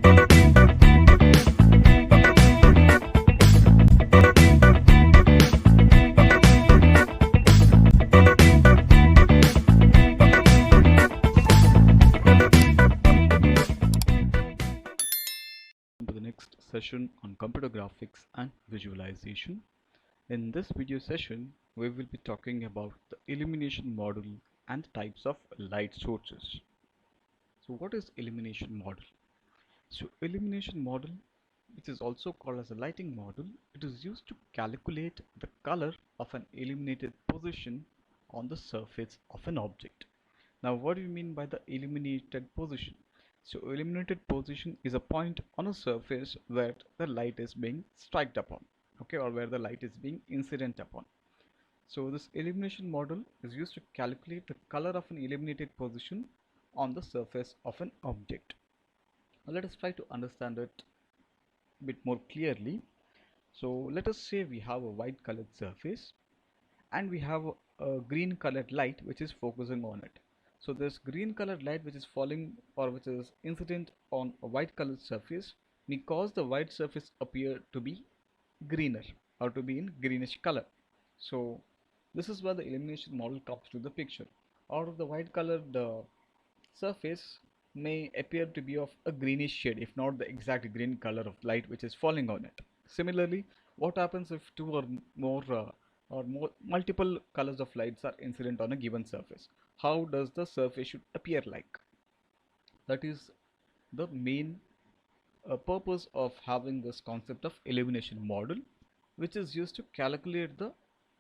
To the next session on computer graphics and visualization. In this video session, we will be talking about the illumination model and types of light sources. So what is illumination model? So illumination model, which is also called as a lighting model, it is used to calculate the color of an illuminated position on the surface of an object. Now what do you mean by the illuminated position? So illuminated position is a point on a surface where the light is being struck upon, okay, or where the light is being incident upon. So this illumination model is used to calculate the color of an illuminated position on the surface of an object. Now let us try to understand it a bit more clearly. So let us say we have a white colored surface and we have a green colored light which is focusing on it. So this green colored light which is falling or which is incident on a white colored surface may cause the white surface appear to be greener or to be in greenish color. So this is where the illumination model comes to the picture. Out of the white colored surface may appear to be of a greenish shade, if not the exact green color of light which is falling on it. Similarly, what happens if two or more multiple colors of lights are incident on a given surface? How does the surface should appear like? That is the main purpose of having this concept of illumination model, which is used to calculate the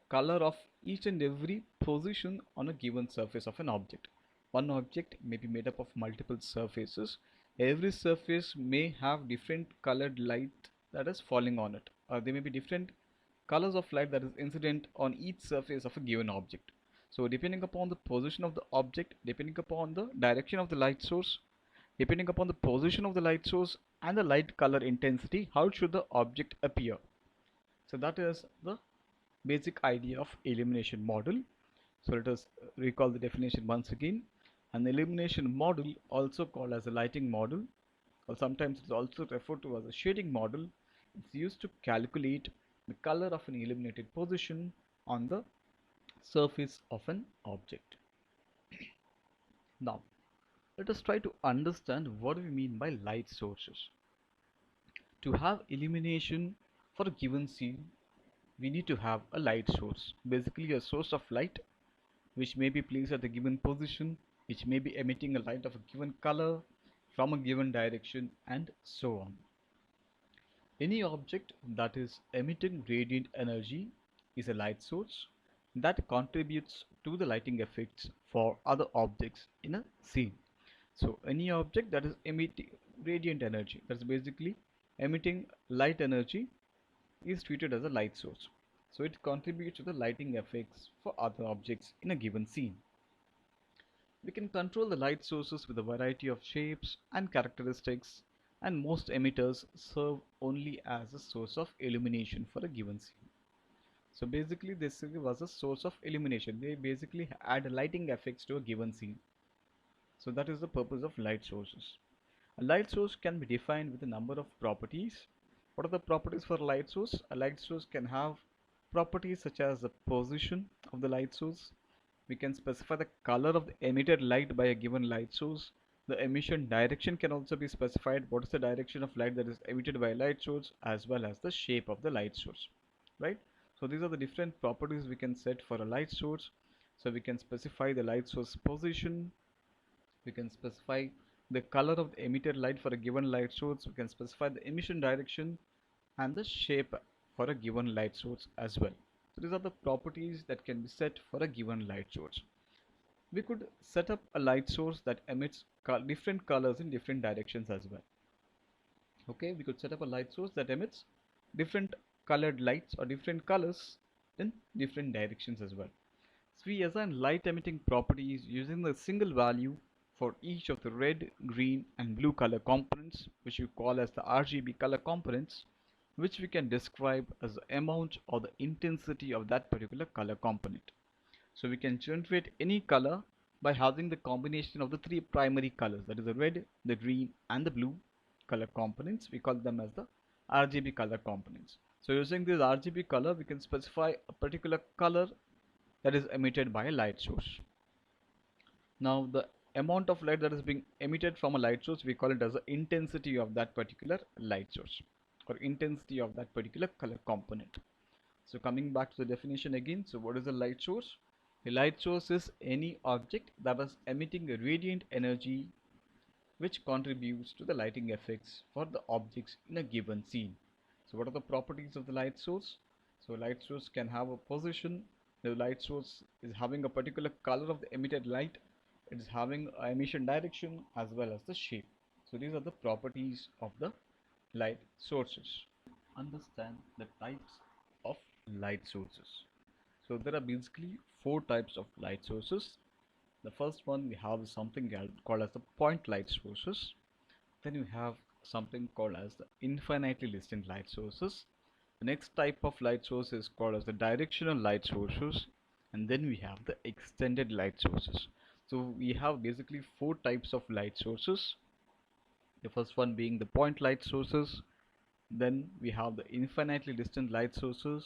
color of each and every position on a given surface of an object. One object may be made up of multiple surfaces. Every surface may have different colored light that is falling on it, or there may be different colors of light that is incident on each surface of a given object. So depending upon the position of the object, depending upon the direction of the light source, depending upon the position of the light source and the light color intensity, how should the object appear? So that is the basic idea of illumination model. So let us recall the definition once again. An illumination model, also called as a lighting model, or sometimes it's also referred to as a shading model, is used to calculate the color of an illuminated position on the surface of an object. Now, let us try to understand what we mean by light sources. To have illumination for a given scene, we need to have a light source, basically a source of light which may be placed at a given position, which may be emitting a light of a given color from a given direction, and so on. Any object that is emitting radiant energy is a light source that contributes to the lighting effects for other objects in a scene. So any object that is emitting radiant energy, that's basically emitting light energy, is treated as a light source. So it contributes to the lighting effects for other objects in a given scene. We can control the light sources with a variety of shapes and characteristics, and most emitters serve only as a source of illumination for a given scene. So basically they serve as a source of illumination. They basically add lighting effects to a given scene. So that is the purpose of light sources. A light source can be defined with a number of properties. What are the properties for a light source? A light source can have properties such as the position of the light source. We can specify the color of the emitted light by a given light source. The emission direction can also be specified. What is the direction of light that is emitted by a light source, as well as the shape of the light source, right? So these are the different properties we can set for a light source. So we can specify the light source position, we can specify the color of the emitted light for a given light source, we can specify the emission direction and the shape for a given light source as well. So these are the properties that can be set for a given light source. We could set up a light source that emits different colors in different directions as well. Okay, we could set up a light source that emits different colored lights or different colors in different directions as well. So we assign light emitting properties using the single value for each of the red, green and blue color components, which we call as the RGB color components, which we can describe as the amount or the intensity of that particular color component. So we can generate any color by having the combination of the three primary colors, that is the red, the green and the blue, color components. We call them as the RGB color components. So using this RGB color, we can specify a particular color that is emitted by a light source. Now the amount of light that is being emitted from a light source, we call it as the intensity of that particular light source, or intensity of that particular color component. So coming back to the definition again, so what is a light source? A light source is any object that is emitting a radiant energy which contributes to the lighting effects for the objects in a given scene. So what are the properties of the light source? So light source can have a position. The light source is having a particular color of the emitted light. It is having a emission direction as well as the shape. So these are the properties of the light sources. Understand the types of light sources. So there are basically four types of light sources. The first one, we have something called as the point light sources. Then you have something called as the infinitely distant light sources. The next type of light source is called as the directional light sources, and then we have the extended light sources. So we have basically four types of light sources. The first one being the point light sources, then we have the infinitely distant light sources,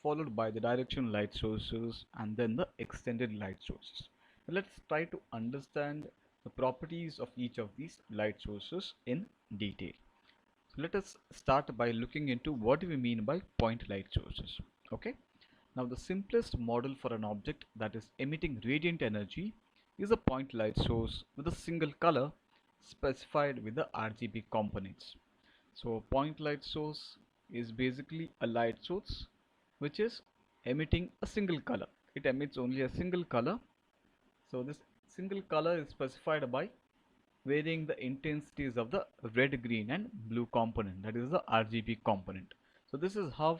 followed by the directional light sources, and then the extended light sources. Now let's try to understand the properties of each of these light sources in detail. So let us start by looking into what do we mean by point light sources. Okay. Now the simplest model for an object that is emitting radiant energy is a point light source with a single color specified with the RGB components. So point light source is basically a light source which is emitting a single color. It emits only a single color. So this single color is specified by varying the intensities of the red, green and blue component, that is the RGB component. So this is how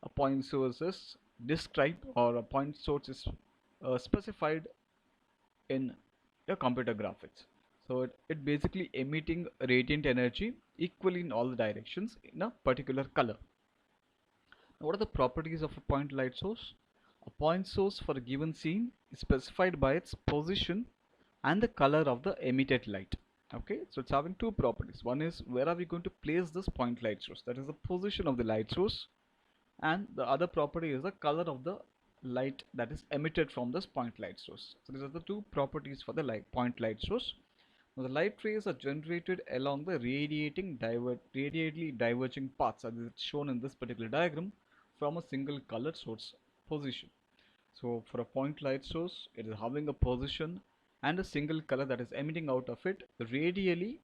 a point source is described, or a point source is specified in the computer graphics. So it basically emitting radiant energy equally in all the directions in a particular color. Now, what are the properties of a point light source? A point source for a given scene is specified by its position and the color of the emitted light. Okay, so it's having two properties. One is where are we going to place this point light source, that is the position of the light source, and the other property is the color of the light that is emitted from this point light source. So these are the two properties for the point light source. Now the light rays are generated along the radially diverging paths, as is shown in this particular diagram, from a single color source position. So for a point light source, it is having a position and a single color that is emitting out of it radially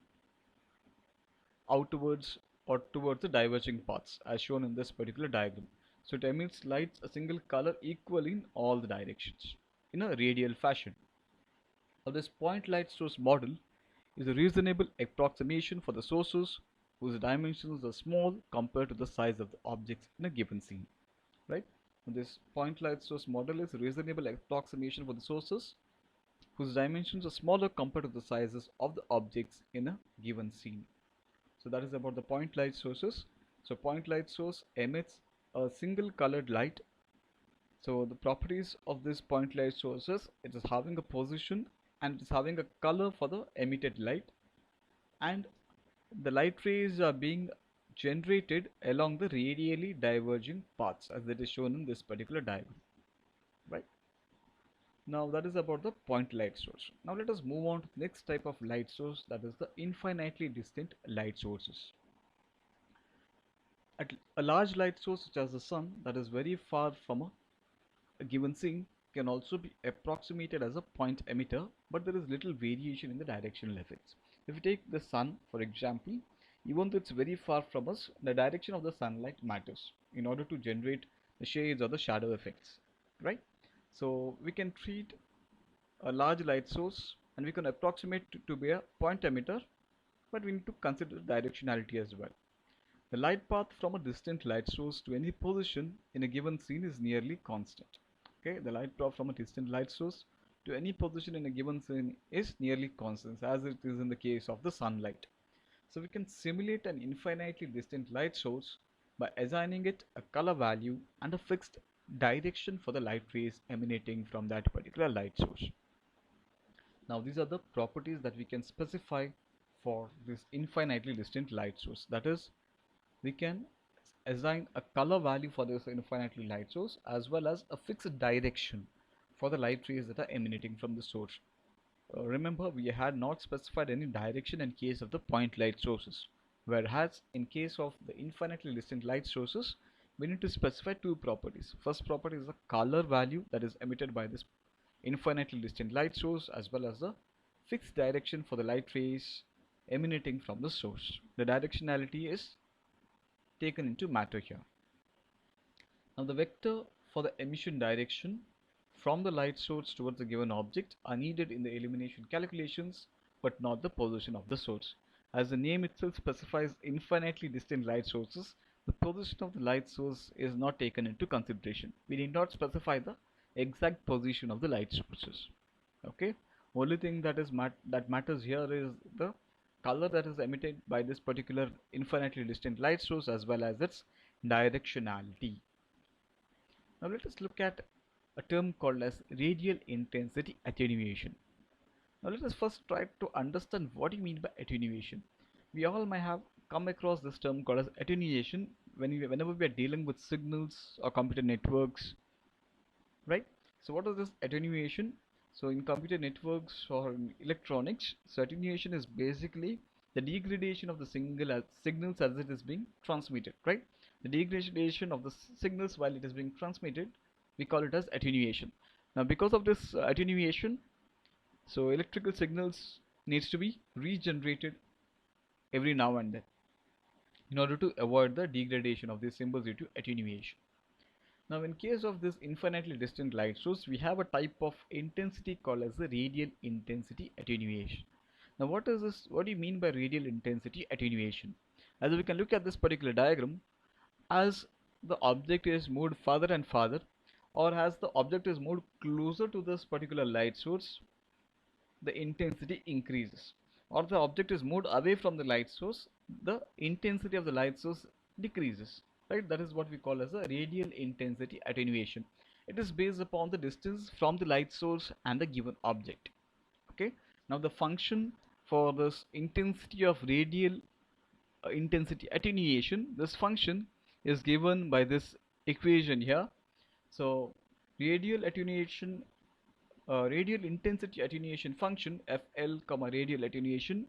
outwards or towards the diverging paths, as shown in this particular diagram. So it emits lights a single color equally in all the directions in a radial fashion. Now this point light source model is a reasonable approximation for the sources whose dimensions are small compared to the size of the objects in a given scene. Right? And this point light source model is a reasonable approximation for the sources whose dimensions are smaller compared to the sizes of the objects in a given scene. So that is about the point light sources. So point light source emits a single colored light. So the properties of this point light sources, it is having a position and it is having a color for the emitted light, and the light rays are being generated along the radially diverging paths, as it is shown in this particular diagram. Right? Now that is about the point light source. Now let us move on to the next type of light source, that is the infinitely distant light sources. A large light source such as the sun that is very far from a given scene can also be approximated as a point emitter, but there is little variation in the directional effects. If we take the sun for example, even though it's very far from us, the direction of the sunlight matters in order to generate the shades or the shadow effects, right? So we can treat a large light source and we can approximate to be a point emitter, but we need to consider directionality as well. The light path from a distant light source to any position in a given scene is nearly constant. Okay, the light path from a distant light source to any position in a given scene is nearly constant, as it is in the case of the sunlight. So we can simulate an infinitely distant light source by assigning it a color value and a fixed direction for the light rays emanating from that particular light source. Now these are the properties that we can specify for this infinitely distant light source. That is, we can assign a color value for this infinitely light source as well as a fixed direction for the light rays that are emanating from the source. Remember, we had not specified any direction in case of the point light sources, whereas in case of the infinitely distant light sources, we need to specify two properties. First property is the color value that is emitted by this infinitely distant light source, as well as the fixed direction for the light rays emanating from the source. The directionality is taken into matter here. Now the vector for the emission direction from the light source towards a given object are needed in the illumination calculations, but not the position of the source. As the name itself specifies infinitely distant light sources, the position of the light source is not taken into consideration. We need not specify the exact position of the light sources. Okay, only thing that matters here is the color that is emitted by this particular infinitely distant light source as well as its directionality. Now let us look at a term called as radial intensity attenuation. Now let us first try to understand what you mean by attenuation. We all might have come across this term called as attenuation whenever we are dealing with signals or computer networks, right? So what is this attenuation? So in computer networks or in electronics, so attenuation is basically the degradation of the signals as it is being transmitted, right? The degradation of the signals while it is being transmitted, we call it as attenuation. Now because of this attenuation, so electrical signals needs to be regenerated every now and then in order to avoid the degradation of these symbols due to attenuation. Now in case of this infinitely distant light source, we have a type of intensity called as the radial intensity attenuation. Now what is this? What do you mean by radial intensity attenuation? As we can look at this particular diagram, as the object is moved further and further, or as the object is moved closer to this particular light source, the intensity increases. Or the object is moved away from the light source, the intensity of the light source decreases. Right? That is what we call as a radial intensity attenuation. It is based upon the distance from the light source and the given object. Okay. Now the function for this intensity of radial intensity attenuation, this function is given by this equation here. So radial attenuation radial intensity attenuation function Fl comma radial attenuation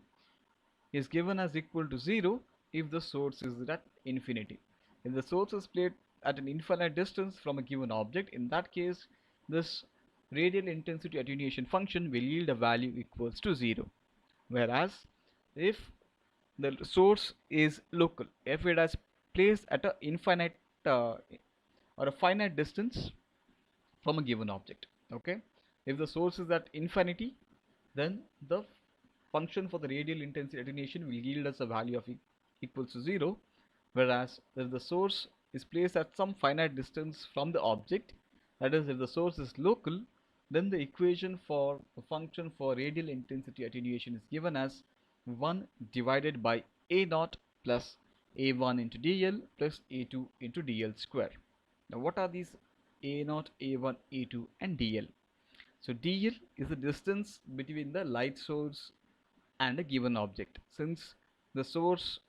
is given as equal to 0 if the source is at infinity. If the source is placed at an infinite distance from a given object, in that case this radial intensity attenuation function will yield a value equals to 0. Whereas if the source is local, if it is placed at a infinite or a finite distance from a given object, okay, if the source is at infinity, then the function for the radial intensity attenuation will yield us a value of equals to 0, whereas if the source is placed at some finite distance from the object, that is if the source is local, then the equation for the function for radial intensity attenuation is given as 1 divided by a naught plus a1 into dl plus a2 into dl square. Now what are these a naught, a1, a2 and dl? So dl is the distance between the light source and a given object. Since the source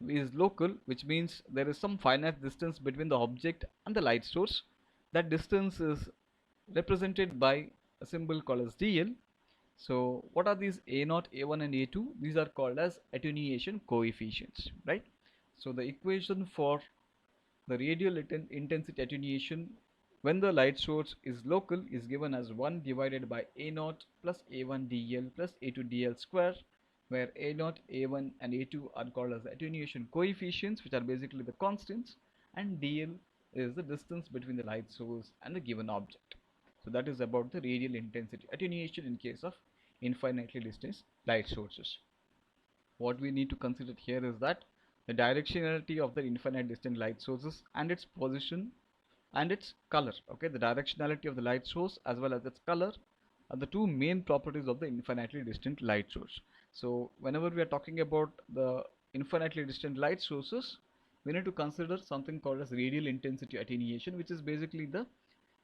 is local, which means there is some finite distance between the object and the light source, that distance is represented by a symbol called as dl. So what are these a0, a1 and a2? These are called as attenuation coefficients, right? So the equation for the radial intensity attenuation when the light source is local is given as 1 divided by a0 plus a1 dl plus a2 dl square, where a0, a1 and a2 are called as attenuation coefficients, which are basically the constants, and dl is the distance between the light source and the given object. So that is about the radial intensity attenuation in case of infinitely distant light sources. What we need to consider here is that the directionality of the infinite distant light sources and its position and its color. Okay, the directionality of the light source as well as its color are the two main properties of the infinitely distant light source. So whenever we are talking about the infinitely distant light sources, we need to consider something called as radial intensity attenuation, which is basically the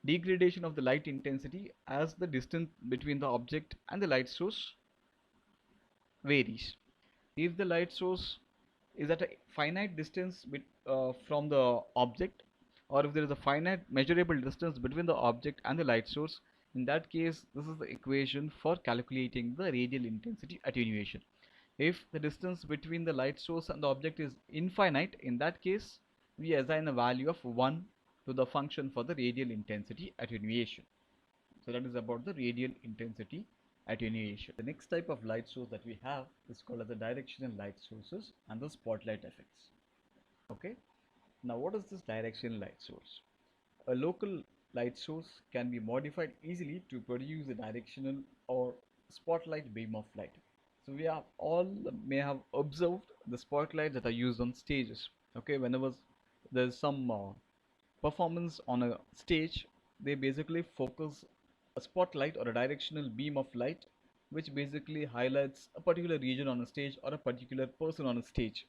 degradation of the light intensity as the distance between the object and the light source varies. if the light source is at a finite distance from the object, or if there is a finite measurable distance between the object and the light source, in that case this is the equation for calculating the radial intensity attenuation. If the distance between the light source and the object is infinite, in that case we assign a value of 1 to the function for the radial intensity attenuation. So that is about the radial intensity attenuation. The next type of light source that we have is called as the directional light sources and the spotlight effects. Okay, now what is this directional light source? A local light source can be modified easily to produce a directional or spotlight beam of light. So we have all may have observed the spotlights that are used on stages. Okay, whenever there's some performance on a stage, they basically focus a spotlight or a directional beam of light which basically highlights a particular region on a stage or a particular person on a stage,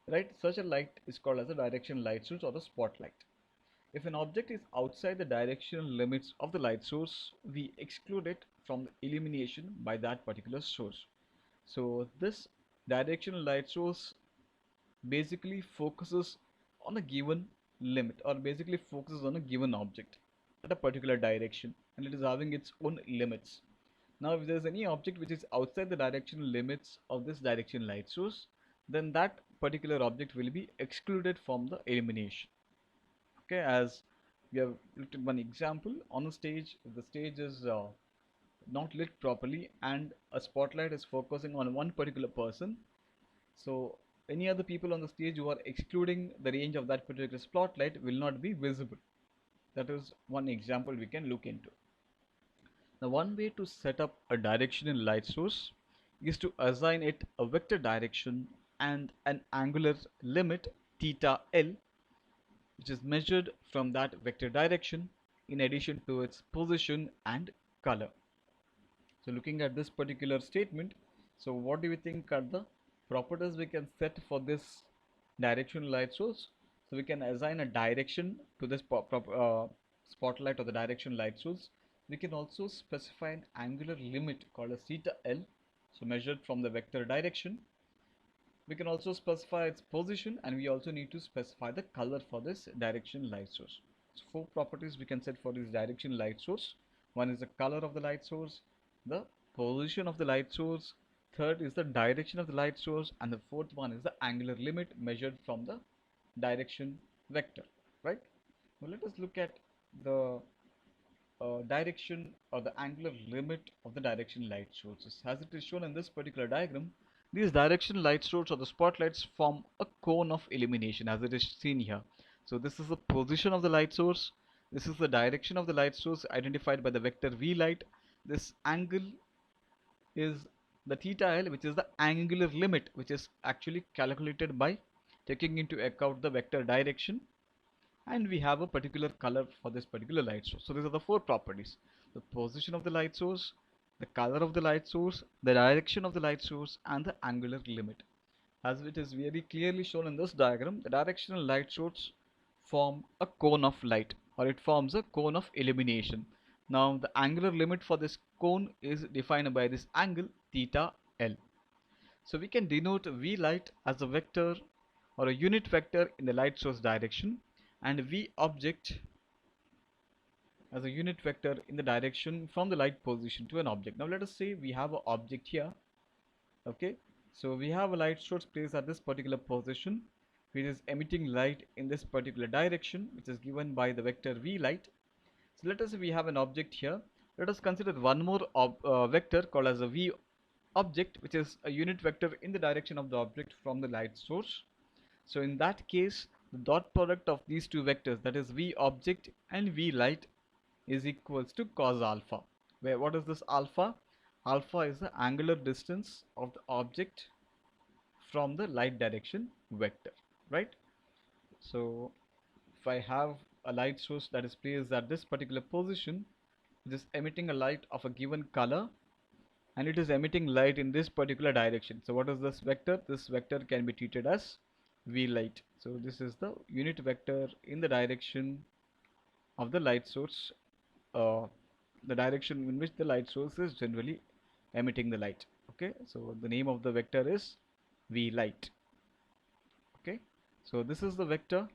right? Such a light is called as a directional light source or the spotlight. If an object is outside the directional limits of the light source, we exclude it from the illumination by that particular source. So this directional light source basically focuses on a given limit, or basically focuses on a given object at a particular direction, and it is having its own limits. Now if there is any object which is outside the directional limits of this direction light source, then that particular object will be excluded from the illumination. Okay, as we have looked at one example on a stage, if the stage is not lit properly and a spotlight is focusing on one particular person, so any other people on the stage who are excluding the range of that particular spotlight will not be visible. That is one example we can look into. Now one way to set up a directional light source is to assign it a vector direction and an angular limit theta L, which is measured from that vector direction in addition to its position and color. So looking at this particular statement, so what do we think are the properties we can set for this directional light source? So we can assign a direction to this spotlight or the direction light source. We can also specify an angular limit called as theta L, so measured from the vector direction. We can also specify its position, and we also need to specify the color for this direction light source. So 4 properties we can set for this direction light source. One is the color of the light source, the position of the light source, third is the direction of the light source, and the fourth one is the angular limit measured from the direction vector, right? Now let us look at the direction or the angular limit of the direction light sources. As it is shown in this particular diagram, these direction light sources or the spotlights form a cone of illumination as it is seen here. So this is the position of the light source, this is the direction of the light source identified by the vector V light, this angle is the theta L, which is the angular limit, which is actually calculated by taking into account the vector direction, and we have a particular color for this particular light source. So these are the 4 properties: the position of the light source, the color of the light source, the direction of the light source, and the angular limit. As it is very clearly shown in this diagram, the directional light source form a cone of light, or it forms a cone of illumination. Now the angular limit for this cone is defined by this angle theta L. So we can denote V light as a vector or a unit vector in the light source direction, and V object as a unit vector in the direction from the light position to an object. Now let us say we have an object here. Okay, so we have a light source placed at this particular position which is emitting light in this particular direction, which is given by the vector V light. So let us say we have an object here. Let us consider one more vector called as a V object, which is a unit vector in the direction of the object from the light source. So in that case, the dot product of these two vectors, that is V object and V light, is equals to cos alpha, where what is this alpha? Alpha is the angular distance of the object from the light direction vector, right? So if I have a light source that is placed at this particular position, it is emitting a light of a given color, and it is emitting light in this particular direction. So what is this vector? This vector can be treated as V light. So this is the unit vector in the direction of the light source, the direction in which the light source is generally emitting the light. Okay, so the name of the vector is v light. Okay, so this is the vector,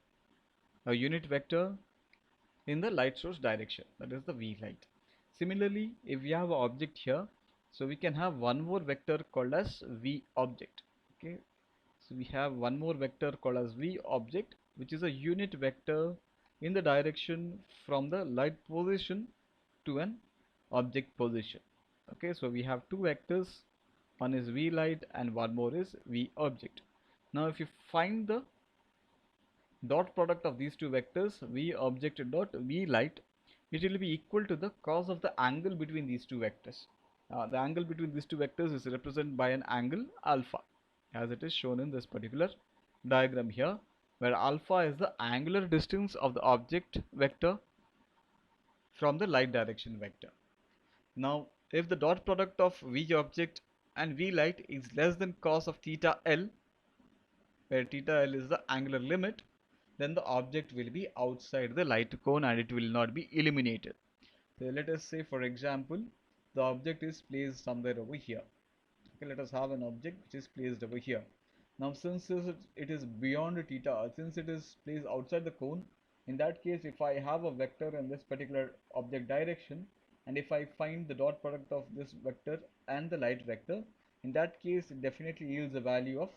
a unit vector in the light source direction, that is the v light. Similarly, if we have an object here, so we can have one more vector called as v object. Okay, so we have one more vector called as v object, which is a unit vector in the direction from the light position to an object position. Okay, so we have two vectors, one is v light and one more is v object. Now if you find the dot product of these two vectors, v object dot v light, it will be equal to the cos of the angle between these two vectors. The angle between these two vectors is represented by an angle alpha, as it is shown in this particular diagram here, where alpha is the angular distance of the object vector from the light direction vector. Now if the dot product of v object and v light is less than cos of theta l, where theta l is the angular limit, then the object will be outside the light cone and it will not be illuminated. So let us say, for example, the object is placed somewhere over here. Okay, let us have an object which is placed over here. Now since it is beyond theta, since it is placed outside the cone, in that case if I have a vector in this particular object direction, and if I find the dot product of this vector and the light vector, in that case it definitely yields a value of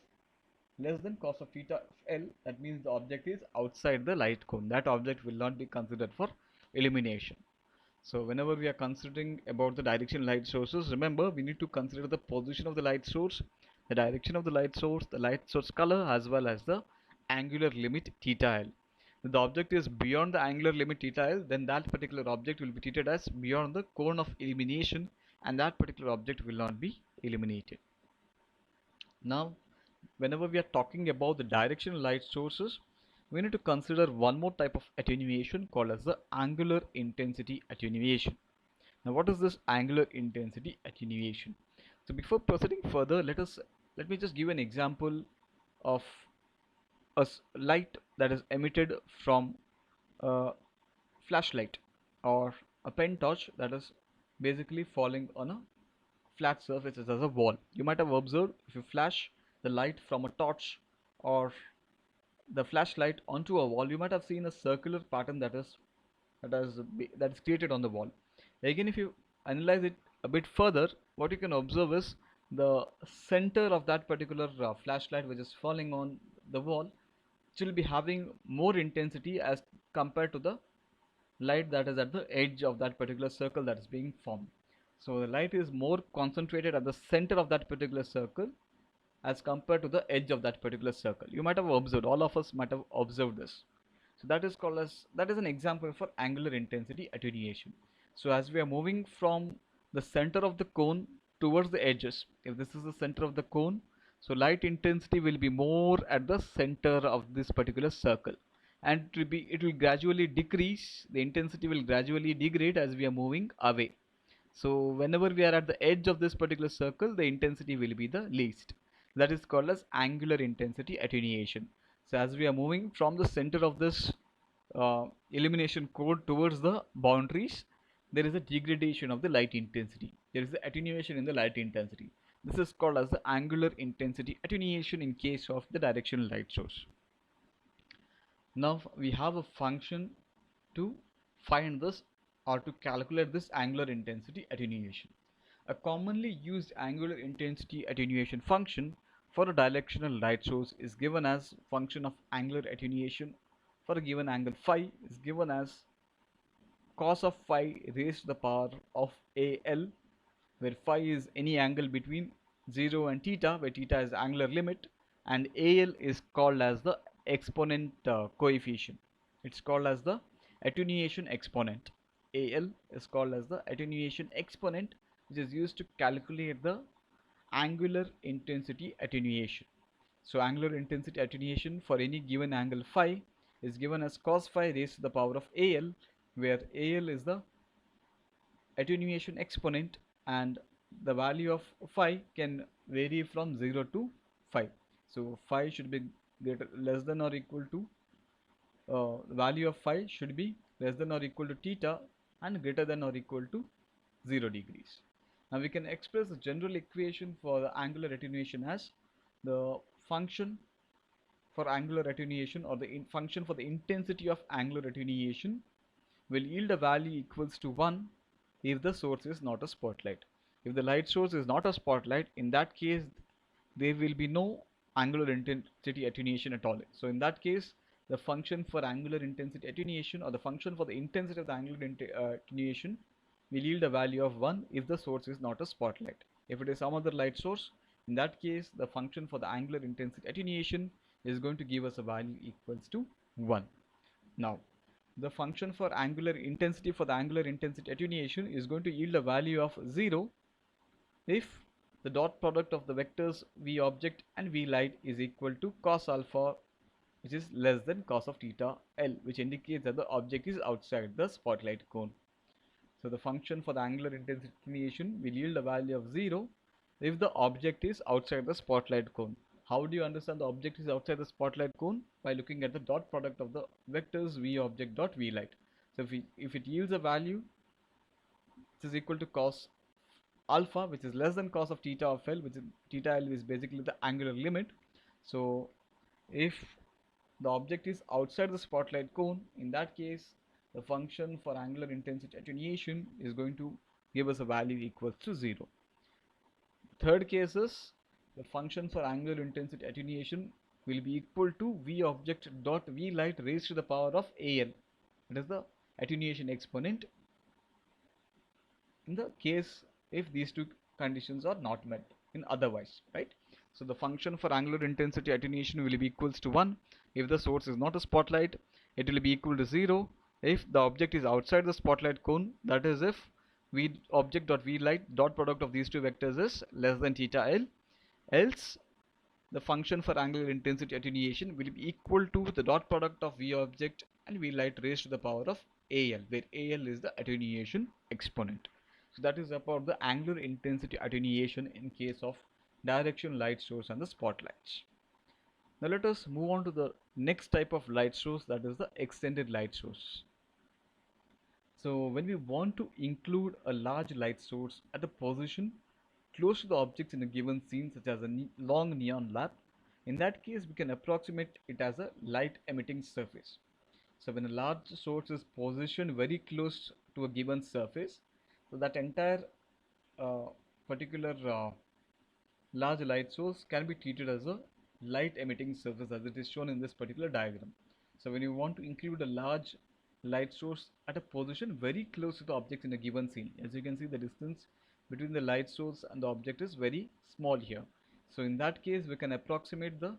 less than cos of theta L. That means the object is outside the light cone. That object will not be considered for illumination. So whenever we are considering about the direction light sources, remember we need to consider the position of the light source, the direction of the light source color, as well as the angular limit theta L. If the object is beyond the angular limit theta L, then that particular object will be treated as beyond the cone of illumination, and that particular object will not be illuminated. Now whenever we are talking about the directional light sources, we need to consider one more type of attenuation called as the angular intensity attenuation. Now what is this angular intensity attenuation? So before proceeding further, let me just give an example of a light that is emitted from a flashlight or a pen torch that is basically falling on a flat surface as a wall. You might have observed, if you flash the light from a torch or the flashlight onto a wall, you might have seen a circular pattern that is created on the wall. Again, if you analyze it a bit further, what you can observe is the center of that particular flashlight which is falling on the wall will be having more intensity as compared to the light that is at the edge of that particular circle that is being formed. So the light is more concentrated at the center of that particular circle as compared to the edge of that particular circle. You might have observed, all of us might have observed this. So that is an example for angular intensity attenuation. So as we are moving from the center of the cone towards the edges, if this is the center of the cone, so light intensity will be more at the center of this particular circle, and it will gradually decrease, the intensity will gradually degrade as we are moving away. So whenever we are at the edge of this particular circle, the intensity will be the least. That is called as angular intensity attenuation. So as we are moving from the center of this illumination code towards the boundaries, there is a degradation of the light intensity. There is the attenuation in the light intensity. This is called as the angular intensity attenuation in case of the directional light source. Now we have a function to find this or to calculate this angular intensity attenuation. A commonly used angular intensity attenuation function for a directional light source is given as function of angular attenuation for a given angle phi is given as cos of phi raised to the power of al, where phi is any angle between 0 and theta, where theta is the angular limit, and al is called as the exponent coefficient. It's called as the attenuation exponent. Al is called as the attenuation exponent, which is used to calculate the angular intensity attenuation. So angular intensity attenuation for any given angle phi is given as cos phi raised to the power of al, where al is the attenuation exponent and the value of phi can vary from 0 to 5. So phi should be less than or equal to the value of phi should be less than or equal to theta and greater than or equal to 0 degrees. Now we can express the general equation for the angular attenuation as the function for angular attenuation, or the function for the intensity of angular attenuation, will yield a value equals to 1 if the source is not a spotlight. If the light source is not a spotlight, in that case there will be no angular intensity attenuation at all. So in that case, the function for angular intensity attenuation, or the function for the intensity of the angular attenuation, will yield a value of 1 if the source is not a spotlight. If it is some other light source, in that case the function for the angular intensity attenuation is going to give us a value equals to 1. Now the function for angular intensity for the angular intensity attenuation is going to yield a value of 0 if the dot product of the vectors v object and v light is equal to cos alpha, which is less than cos of theta L, which indicates that the object is outside the spotlight cone. So the function for the angular intensity attenuation will yield a value of 0 if the object is outside the spotlight cone. How do you understand the object is outside the spotlight cone? By looking at the dot product of the vectors v object dot v light. So if it yields a value which is equal to cos alpha, which is less than cos of theta of L, which is theta L is basically the angular limit. So if the object is outside the spotlight cone, in that case the function for angular intensity attenuation is going to give us a value equals to 0. Third case is the function for angular intensity attenuation will be equal to v object dot v light raised to the power of al. It is the attenuation exponent in the case if these two conditions are not met in otherwise, right? So the function for angular intensity attenuation will be equals to 1 if the source is not a spotlight. It will be equal to 0 if the object is outside the spotlight cone, that is if v object dot v light dot product of these two vectors is less than theta L, else the function for angular intensity attenuation will be equal to the dot product of v object and v light raised to the power of al, where al is the attenuation exponent. So that is about the angular intensity attenuation in case of direction light source and the spotlights. Now let us move on to the next type of light source, that is the extended light source. So when we want to include a large light source at a position close to the objects in a given scene, such as a long neon lamp, in that case we can approximate it as a light emitting surface. So when a large source is positioned very close to a given surface, so that entire particular large light source can be treated as a light emitting surface, as it is shown in this particular diagram. So when you want to include a large light source at a position very close to the object in a given scene, as you can see the distance between the light source and the object is very small here. So in that case we can approximate the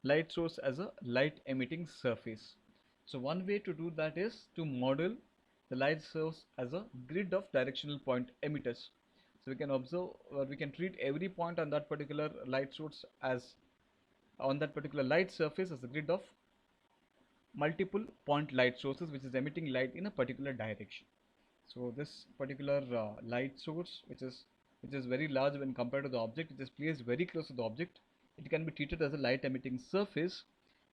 light source as a light emitting surface. So one way to do that is to model the light source as a grid of directional point emitters. So we can observe, or we can treat every point on that particular light source as, on that particular light surface, as a grid of multiple point light sources which is emitting light in a particular direction. So this particular light source, which is very large when compared to the object, it is placed very close to the object. It can be treated as a light emitting surface,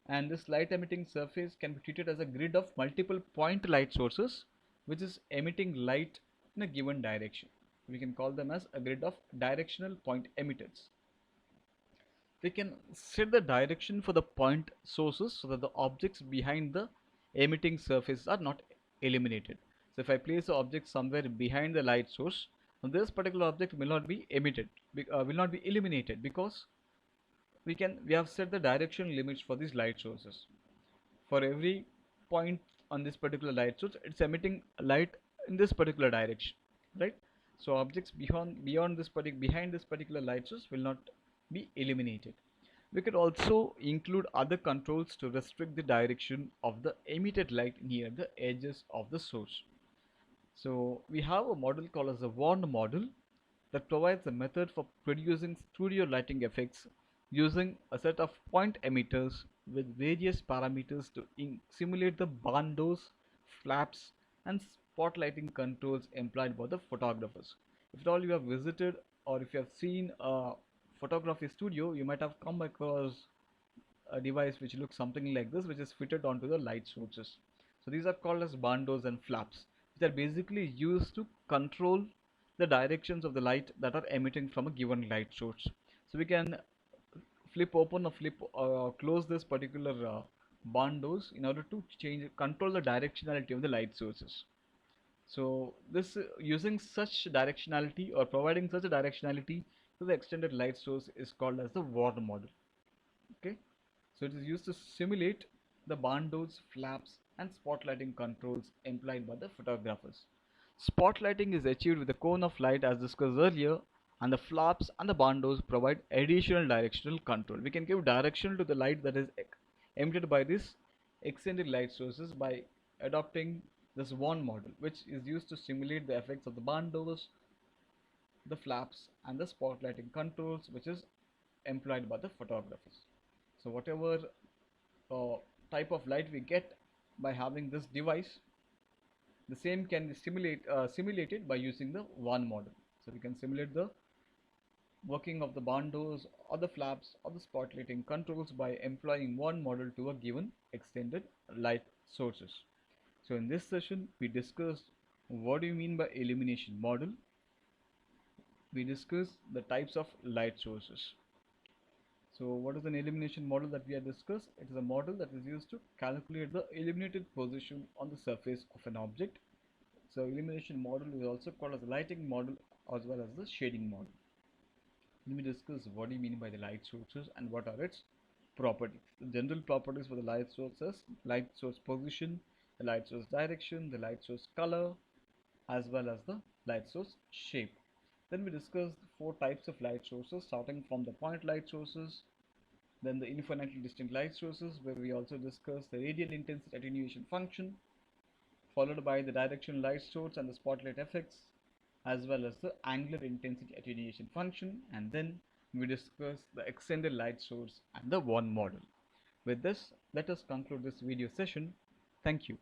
and this light emitting surface can be treated as a grid of multiple point light sources which is emitting light in a given direction. We can call them as a grid of directional point emitters. We can set the direction for the point sources so that the objects behind the emitting surface are not eliminated. So if I place the object somewhere behind the light source, this particular object will not be emitted, will not be eliminated, because we have set the direction limits for these light sources. For every point on this particular light source, it's emitting light in this particular direction, right? So objects behind this particular light source will not be eliminated. We could also include other controls to restrict the direction of the emitted light near the edges of the source. So we have a model called as the Warn model that provides a method for producing studio lighting effects using a set of point emitters with various parameters to simulate the bandos, flaps and spotlighting controls employed by the photographers. If at all you have visited or if you have seen a photography studio, you might have come across a device which looks something like this, which is fitted onto the light sources. So these are called as bandos and flaps, which are basically used to control the directions of the light that are emitting from a given light source. So we can flip open or flip close this particular barn doors in order to change control the directionality of the light sources. So this using such directionality or providing such a directionality to the extended light source is called as the Warn model. Okay, so it is used to simulate the barn doors, flaps, and spotlighting controls employed by the photographers. Spotlighting is achieved with the cone of light as discussed earlier, and the flaps and the barn doors provide additional directional control. We can give direction to the light that is emitted by this extended light sources by adopting this one model, which is used to simulate the effects of the barn doors, the flaps, and the spotlighting controls, which is employed by the photographers. So whatever uh, type of light we get by having this device, the same can be simulated by using the one model. So we can simulate the working of the barn doors or the flaps or the spotlighting controls by employing one model to a given extended light sources. So in this session we discussed what do you mean by illumination model. We discussed the types of light sources. So what is an illumination model that we have discussed? It is a model that is used to calculate the illuminated position on the surface of an object. So illumination model is also called as the lighting model as well as the shading model. Let me discuss what do you mean by the light sources and what are its properties. The general properties for the light sources: light source position, the light source direction, the light source color, as well as the light source shape. Then we discussed four types of light sources, starting from the point light sources, then the infinitely distinct light sources, where we also discussed the radial intensity attenuation function, followed by the directional light source and the spotlight effects, as well as the angular intensity attenuation function, and then we discuss the extended light source and the one model. With this, let us conclude this video session. Thank you.